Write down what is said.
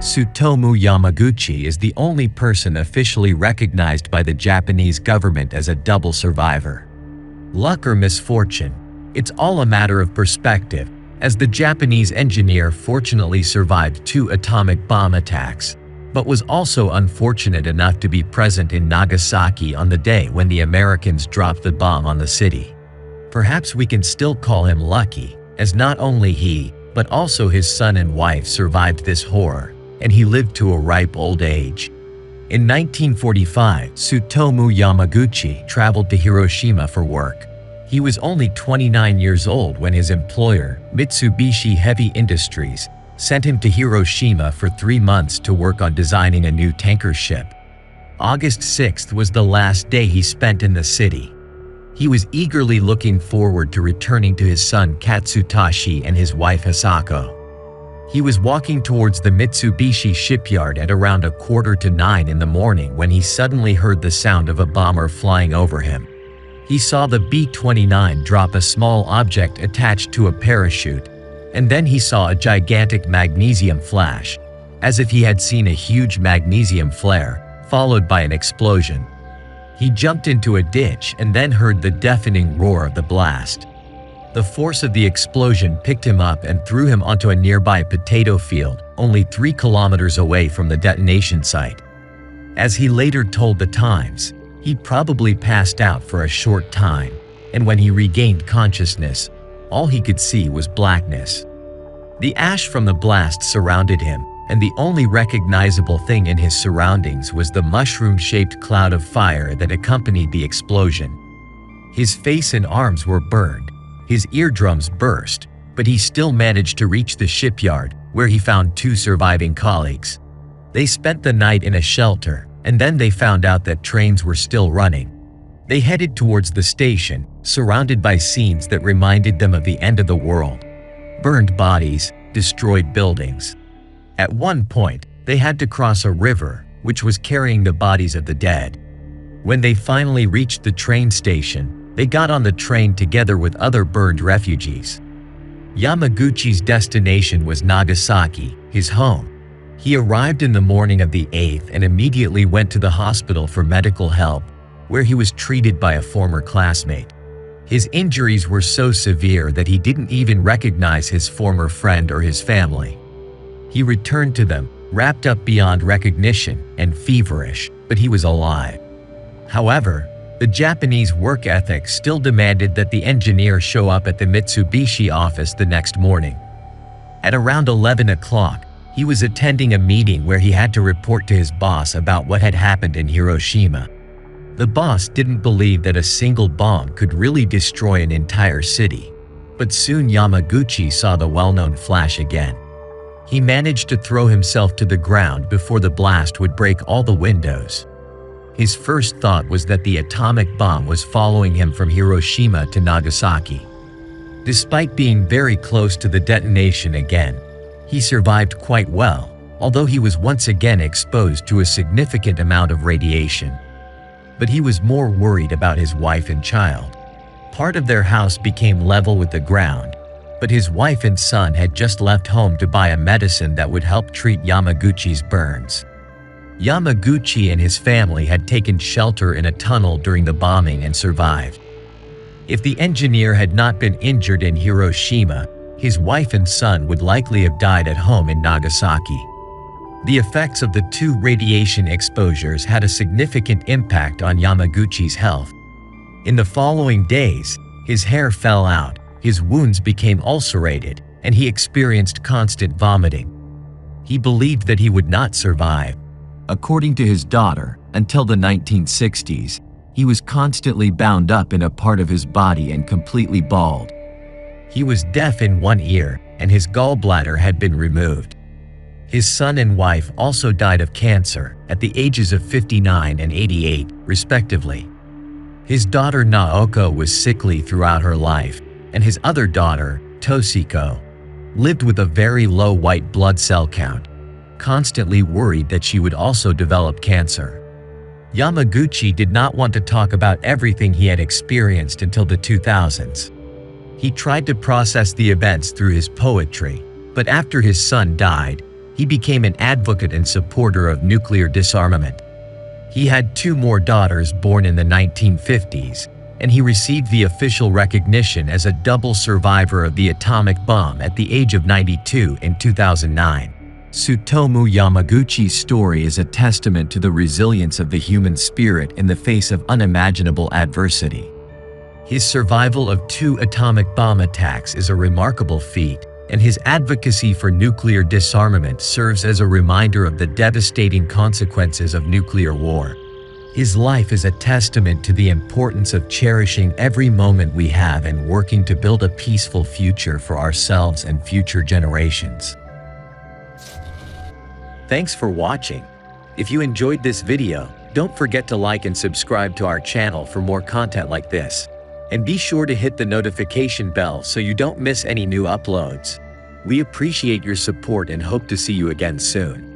Tsutomu Yamaguchi is the only person officially recognized by the Japanese government as a double survivor. Luck or misfortune? It's all a matter of perspective, as the Japanese engineer fortunately survived 2 atomic bomb attacks, but was also unfortunate enough to be present in Nagasaki on the day when the Americans dropped the bomb on the city. Perhaps we can still call him lucky, as not only he, but also his son and wife survived this horror, and he lived to a ripe old age. In 1945, Tsutomu Yamaguchi traveled to Hiroshima for work. He was only 29 years old when his employer, Mitsubishi Heavy Industries, sent him to Hiroshima for 3 months to work on designing a new tanker ship. August 6th was the last day he spent in the city. He was eagerly looking forward to returning to his son Katsutashi and his wife Hisako. He was walking towards the Mitsubishi shipyard at around 8:45 in the morning when he suddenly heard the sound of a bomber flying over him. He saw the B-29 drop a small object attached to a parachute, and then he saw a gigantic magnesium flash, as if he had seen a huge magnesium flare, followed by an explosion. He jumped into a ditch and then heard the deafening roar of the blast. The force of the explosion picked him up and threw him onto a nearby potato field, only 3 kilometers away from the detonation site. As he later told the Times, he probably passed out for a short time, and when he regained consciousness, all he could see was blackness. The ash from the blast surrounded him, and the only recognizable thing in his surroundings was the mushroom-shaped cloud of fire that accompanied the explosion. His face and arms were burned, his eardrums burst, but he still managed to reach the shipyard, where he found 2 surviving colleagues. They spent the night in a shelter, and then they found out that trains were still running. They headed towards the station, surrounded by scenes that reminded them of the end of the world. Burned bodies, destroyed buildings. At one point, they had to cross a river, which was carrying the bodies of the dead. When they finally reached the train station, they got on the train together with other burned refugees. Yamaguchi's destination was Nagasaki, his home. He arrived in the morning of the 8th and immediately went to the hospital for medical help, where he was treated by a former classmate. His injuries were so severe that he didn't even recognize his former friend or his family. He returned to them, wrapped up beyond recognition and feverish, but he was alive. However, the Japanese work ethic still demanded that the engineer show up at the Mitsubishi office the next morning. At around 11 o'clock, he was attending a meeting where he had to report to his boss about what had happened in Hiroshima. The boss didn't believe that a single bomb could really destroy an entire city, but soon Yamaguchi saw the well-known flash again. He managed to throw himself to the ground before the blast would break all the windows. His first thought was that the atomic bomb was following him from Hiroshima to Nagasaki. Despite being very close to the detonation again, he survived quite well, although he was once again exposed to a significant amount of radiation. But he was more worried about his wife and child. Part of their house became level with the ground, but his wife and son had just left home to buy a medicine that would help treat Yamaguchi's burns. Yamaguchi and his family had taken shelter in a tunnel during the bombing and survived. If the engineer had not been injured in Hiroshima, his wife and son would likely have died at home in Nagasaki. The effects of the 2 radiation exposures had a significant impact on Yamaguchi's health. In the following days, his hair fell out, his wounds became ulcerated, and he experienced constant vomiting. He believed that he would not survive. According to his daughter, until the 1960s, he was constantly bound up in a part of his body and completely bald. He was deaf in one ear, and his gallbladder had been removed. His son and wife also died of cancer at the ages of 59 and 88, respectively. His daughter Naoko was sickly throughout her life, and his other daughter, Toshiko, lived with a very low white blood cell count, constantly worried that she would also develop cancer. Yamaguchi did not want to talk about everything he had experienced until the 2000s. He tried to process the events through his poetry, but after his son died, He became an advocate and supporter of nuclear disarmament. He had 2 more daughters born in the 1950s, and he received the official recognition as a double survivor of the atomic bomb at the age of 92 in 2009. Tsutomu Yamaguchi's story is a testament to the resilience of the human spirit in the face of unimaginable adversity. His survival of 2 atomic bomb attacks is a remarkable feat, and his advocacy for nuclear disarmament serves as a reminder of the devastating consequences of nuclear war. His life is a testament to the importance of cherishing every moment we have and working to build a peaceful future for ourselves and future generations. Thanks for watching. If you enjoyed this video, don't forget to like and subscribe to our channel for more content like this. And be sure to hit the notification bell so you don't miss any new uploads. We appreciate your support and hope to see you again soon.